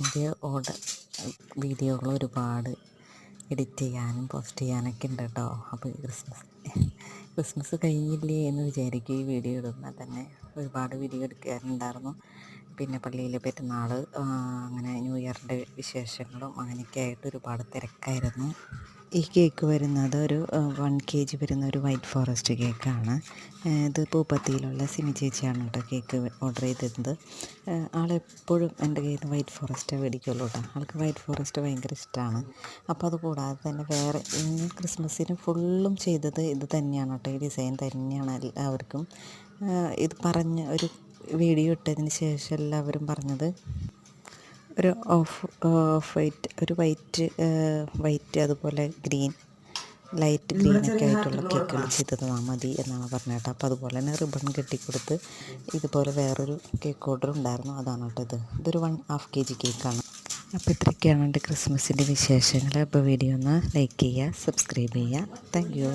എൻ്റെ വീഡിയോകൾ ഒരുപാട് എഡിറ്റ് ചെയ്യാനും പോസ്റ്റ് ചെയ്യാനൊക്കെ ഉണ്ട് കേട്ടോ. അപ്പോൾ ക്രിസ്മസ് കഴിഞ്ഞില്ലേ എന്ന് വിചാരിക്കും ഈ വീഡിയോ ഇടുമ്പോൾ തന്നെ. ഒരുപാട് വീഡിയോ എടുക്കാനുണ്ടായിരുന്നു. പിന്നെ പള്ളിയിലെ പെരുന്നാൾ, അങ്ങനെ ന്യൂ ഇയറിൻ്റെ വിശേഷങ്ങളും അങ്ങനെയൊക്കെ ആയിട്ട് ഒരുപാട് തിരക്കായിരുന്നു. ഈ കേക്ക് വരുന്നത് ഒരു 1 kg വരുന്ന ഒരു വൈറ്റ് ഫോറസ്റ്റ് കേക്കാണ്. ഇത് പൂപ്പത്തിയിലുള്ള സിമി ചേച്ചിയാണ് കേട്ടോ കേക്ക് ഓർഡർ ചെയ്തിരുന്നത്. ആളെപ്പോഴും എൻ്റെ കയ്യിൽ നിന്ന് വൈറ്റ് ഫോറസ്റ്റ് മേടിക്കുള്ളൂ കേട്ടോ. ആൾക്ക് വൈറ്റ് ഫോറസ്റ്റ് ഭയങ്കര ഇഷ്ടമാണ്. അപ്പോൾ അത് കൂടാതെ തന്നെ വേറെ ക്രിസ്മസിന് ഫുള്ളും ചെയ്തത് ഇത് തന്നെയാണ് കേട്ടോ. ഈ ഡിസൈൻ തന്നെയാണ് എല്ലാവർക്കും. ഇത് പറഞ്ഞ് ഒരു വീഡിയോ ഇട്ടതിന് ശേഷം എല്ലാവരും പറഞ്ഞത് ഒരു ഓഫ് വൈറ്റ്, ഒരു വൈറ്റ് അതുപോലെ ഗ്രീൻ, ലൈറ്റ് ഗ്രീനൊക്കെ ആയിട്ടുള്ള കേക്കുകൾ ചെയ്ത് തന്നാൽ മതി എന്നാണ് പറഞ്ഞത് കേട്ടോ. അപ്പോൾ അതുപോലെ തന്നെ റിബൺ കെട്ടിക്കൊടുത്ത് ഇതുപോലെ വേറൊരു കേക്ക് ഓർഡർ ഉണ്ടായിരുന്നു. അതാണ് കേട്ടോ ഇതൊരു 1/2 kg കേക്കാണ്. അപ്പോൾ ഇത്രയൊക്കെയാണ് എൻ്റെ ക്രിസ്മസിൻ്റെ വിശേഷങ്ങൾ. അപ്പോൾ വീഡിയോ ഒന്ന് ലൈക്ക് ചെയ്യുക, സബ്സ്ക്രൈബ് ചെയ്യുക. Thank you.